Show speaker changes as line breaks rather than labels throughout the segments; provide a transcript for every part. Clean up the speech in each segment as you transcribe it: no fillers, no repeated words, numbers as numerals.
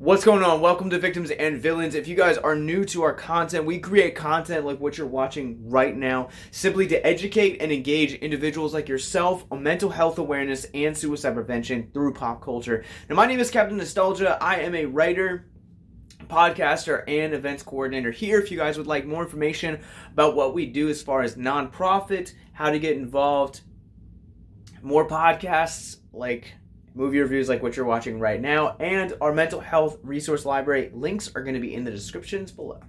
What's going on? Welcome to Victims and Villains. If you guys are new to our content, we create content like what you're watching right now simply to educate and engage individuals like yourself on mental health awareness and suicide prevention through pop culture. Now, my name is Captain Nostalgia. I am a writer, podcaster, and events coordinator here. If you guys would like more information about what we do as far as nonprofit, how to get involved, more podcasts like movie reviews like what you're watching right now, and our mental health resource library, links are going to be in the descriptions below.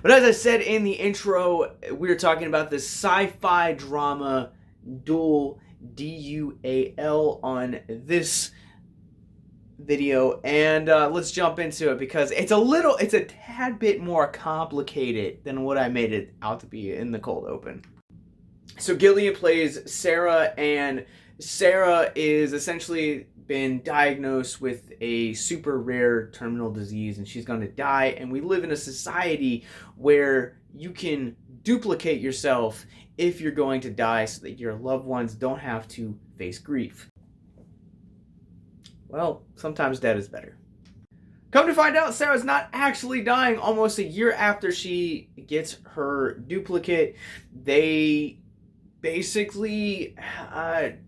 But as I said in the intro, we were talking about this sci-fi drama Dual, D-U-A-L, on this video, and let's jump into it because it's a tad bit more complicated than what I made it out to be in the cold open. So Gillian plays Sarah, and Sarah is essentially been diagnosed with a super rare terminal disease, and she's going to die. And we live in a society where you can duplicate yourself if you're going to die so that your loved ones don't have to face grief. Well, sometimes dead is better. Come to find out, Sarah's not actually dying. Almost a year after she gets her duplicate,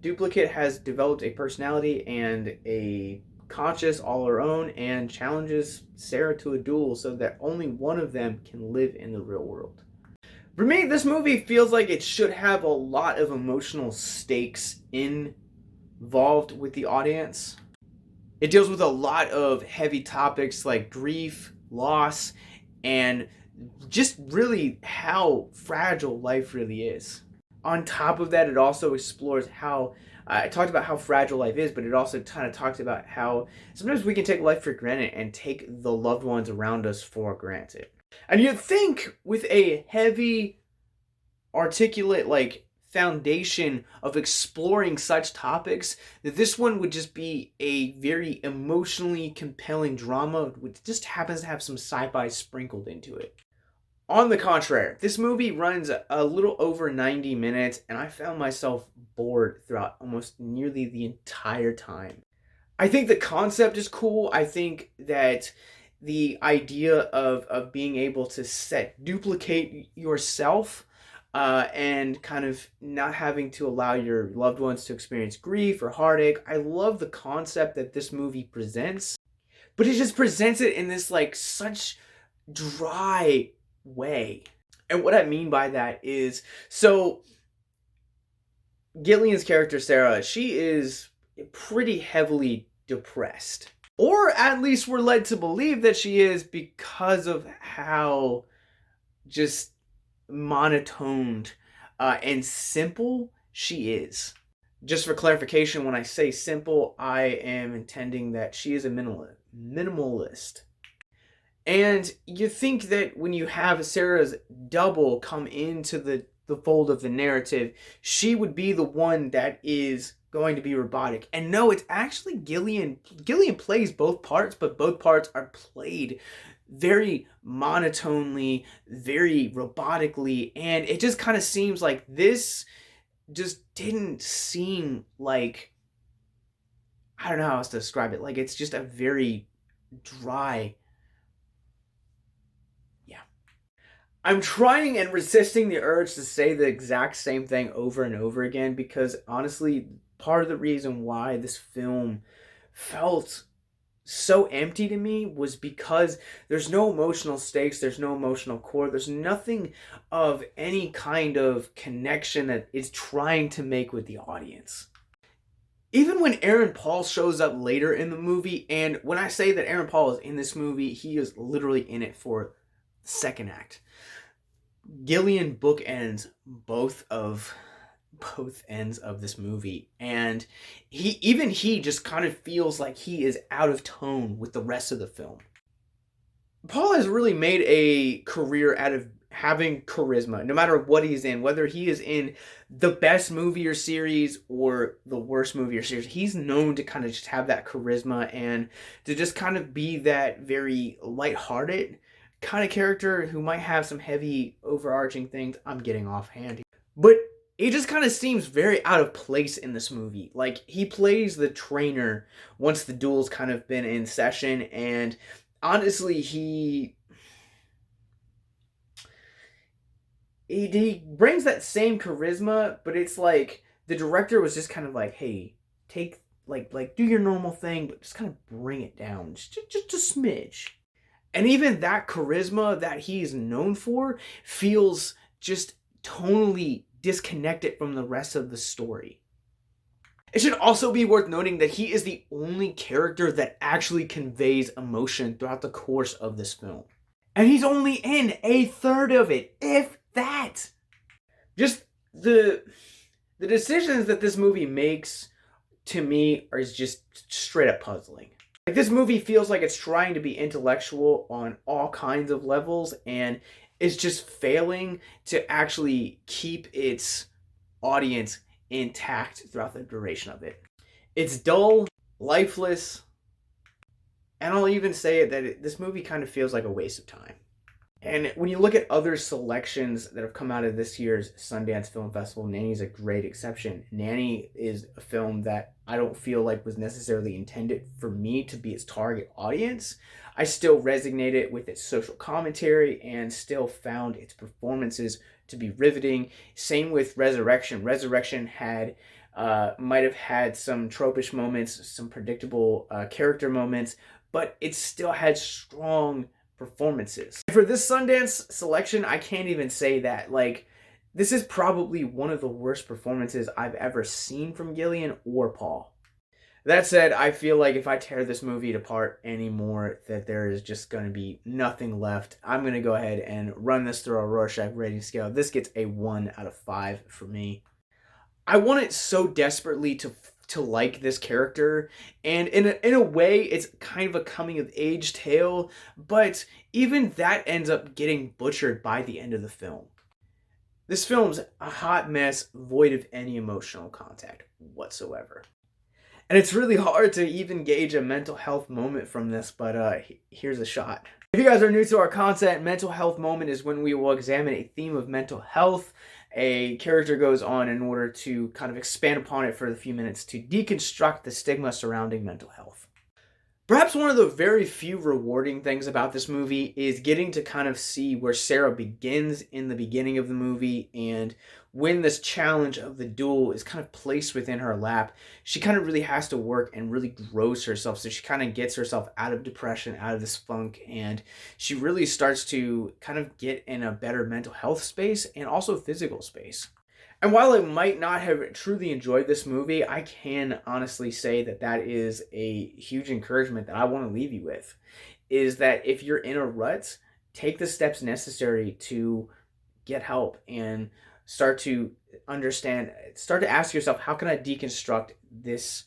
duplicate has developed a personality and a conscience all her own and challenges Sarah to a duel so that only one of them can live in the real world. For me, this movie feels like it should have a lot of emotional stakes involved with the audience. It deals with a lot of heavy topics like grief, loss, and just really how fragile life really is. On top of that, it also explores how, I talked about how fragile life is, but it also kind of talks about how sometimes we can take life for granted and take the loved ones around us for granted. And you'd think with a heavy, articulate, foundation of exploring such topics that this one would just be a very emotionally compelling drama which just happens to have some sci-fi sprinkled into it. On the contrary, this movie runs a little over 90 minutes, and I found myself bored throughout almost nearly the entire time. I think the concept is cool. I think that the idea of being able to duplicate yourself and kind of not having to allow your loved ones to experience grief or heartache. I love the concept that this movie presents, but it just presents it in this such dry way. And what I mean by that is, so Gillian's character Sarah, she is pretty heavily depressed, or at least we're led to believe that she is because of how just monotoned and simple she is. Just for clarification, when I say simple, I am intending that she is a minimalist. And you think that when you have Sarah's double come into the fold of the narrative, she would be the one that is going to be robotic. And no, it's actually Gillian. Gillian plays both parts, but both parts are played very monotonely, very robotically, and it just kind of seems like this just didn't seem like, I don't know how else to describe it, it's just a very dry, I'm trying and resisting the urge to say the exact same thing over and over again because honestly, part of the reason why this film felt so empty to me was because there's no emotional stakes, there's no emotional core, there's nothing of any kind of connection that it's trying to make with the audience. Even when Aaron Paul shows up later in the movie, and when I say that Aaron Paul is in this movie, he is literally in it for the second act. Gillian bookends both ends of this movie, and he just kind of feels like he is out of tone with the rest of the film. Paul has really made a career out of having charisma, no matter what he's in, whether he is in the best movie or series or the worst movie or series. He's known to kind of just have that charisma and to just kind of be that very lighthearted kind of character who might have some heavy overarching things. I'm getting offhand here. But he just kind of seems very out of place in this movie. Like, he plays the trainer once the duel's kind of been in session, and honestly, he brings that same charisma, but it's like the director was just kind of like, hey, take like do your normal thing, but just kind of bring it down just a smidge. And even that charisma that he's known for feels just tonally disconnected from the rest of the story. It should also be worth noting that he is the only character that actually conveys emotion throughout the course of this film. And he's only in a third of it, if that. Just the decisions that this movie makes, to me, are just straight up puzzling. Like, this movie feels like it's trying to be intellectual on all kinds of levels, and it's just failing to actually keep its audience intact throughout the duration of it. It's dull, lifeless, and I'll even say that this movie kind of feels like a waste of time. And when you look at other selections that have come out of this year's Sundance Film Festival, Nanny's a great exception. Nanny is a film that I don't feel like was necessarily intended for me to be its target audience. I still resonated with its social commentary and still found its performances to be riveting. Same with Resurrection. Resurrection might have had some tropish moments, some predictable character moments, but it still had strong performances. For this Sundance selection, I can't even say that. Like, this is probably one of the worst performances I've ever seen from Gillan or Paul. That said, I feel like if I tear this movie apart anymore, that there is just going to be nothing left. I'm going to go ahead and run this through a Rorschach rating scale. This gets a 1 out of 5 for me. I want it so desperately to like this character, and in a way it's kind of a coming of age tale, but even that ends up getting butchered by the end of the film. This film's a hot mess, void of any emotional contact whatsoever. And it's really hard to even gauge a mental health moment from this, but here's a shot. If you guys are new to our content, mental health moment is when we will examine a theme of mental health. A character goes on in order to kind of expand upon it for a few minutes to deconstruct the stigma surrounding mental health. Perhaps one of the very few rewarding things about this movie is getting to kind of see where Sarah begins in the beginning of the movie, and when this challenge of the duel is kind of placed within her lap, she kind of really has to work and really grows herself. So she kind of gets herself out of depression, out of this funk, and she really starts to kind of get in a better mental health space and also physical space. And while I might not have truly enjoyed this movie, I can honestly say that that is a huge encouragement that I want to leave you with, is that if you're in a rut, take the steps necessary to get help and start to understand, start to ask yourself, how can I deconstruct this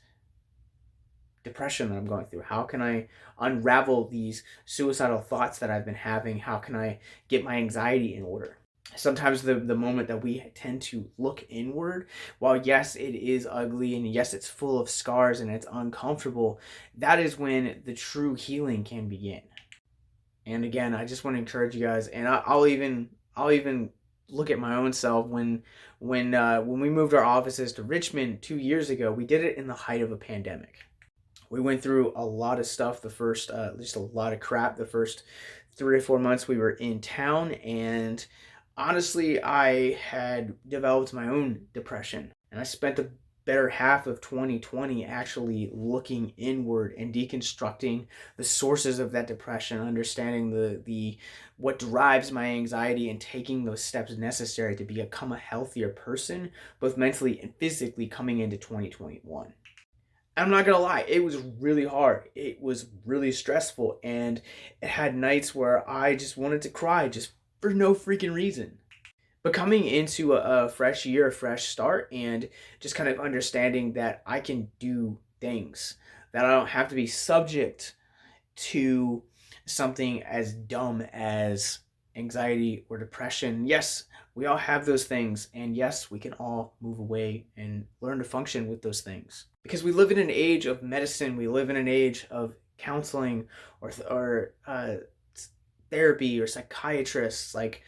depression that I'm going through? How can I unravel these suicidal thoughts that I've been having? How can I get my anxiety in order? Sometimes the moment that we tend to look inward, while yes, it is ugly and yes, it's full of scars and it's uncomfortable, that is when the true healing can begin. And again, I just want to encourage you guys, and I'll even look at my own self. When we moved our offices to Richmond 2 years ago, we did it in the height of a pandemic. We went through a lot of stuff just a lot of crap the first 3 or 4 months we were in town, and honestly, I had developed my own depression, and I spent the better half of 2020 actually looking inward and deconstructing the sources of that depression, understanding the what drives my anxiety, and taking those steps necessary to become a healthier person, both mentally and physically, coming into 2021. I'm not gonna lie, it was really hard. It was really stressful, and it had nights where I just wanted to cry just for no freaking reason. But coming into a fresh year, a fresh start, and just kind of understanding that I can do things, that I don't have to be subject to something as dumb as anxiety or depression. Yes, we all have those things, and yes, we can all move away and learn to function with those things. Because we live in an age of medicine, we live in an age of counseling or therapy or psychiatrists. Like,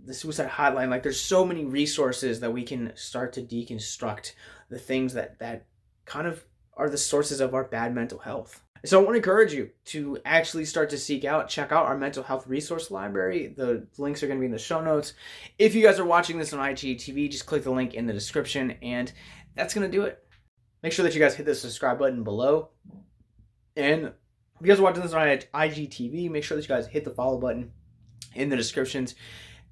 the suicide hotline. Like, there's so many resources that we can start to deconstruct the things that kind of are the sources of our bad mental health. So I want to encourage you to actually start to check out our mental health resource library. The links are going to be in the show notes. If you guys are watching this on IGTV, just click the link in the description, and that's going to do it. Make sure that you guys hit the subscribe button below. And if you guys are watching this on IGTV, make sure that you guys hit the follow button in the descriptions.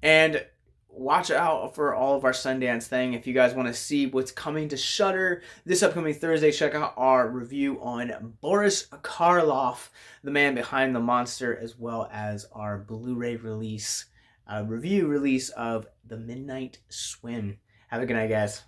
And watch out for all of our Sundance thing. If you guys want to see what's coming to Shudder this upcoming Thursday, check out our review on Boris Karloff, the man behind The Monster, as well as our Blu-ray release, review release of The Midnight Swim. Have a good night, guys.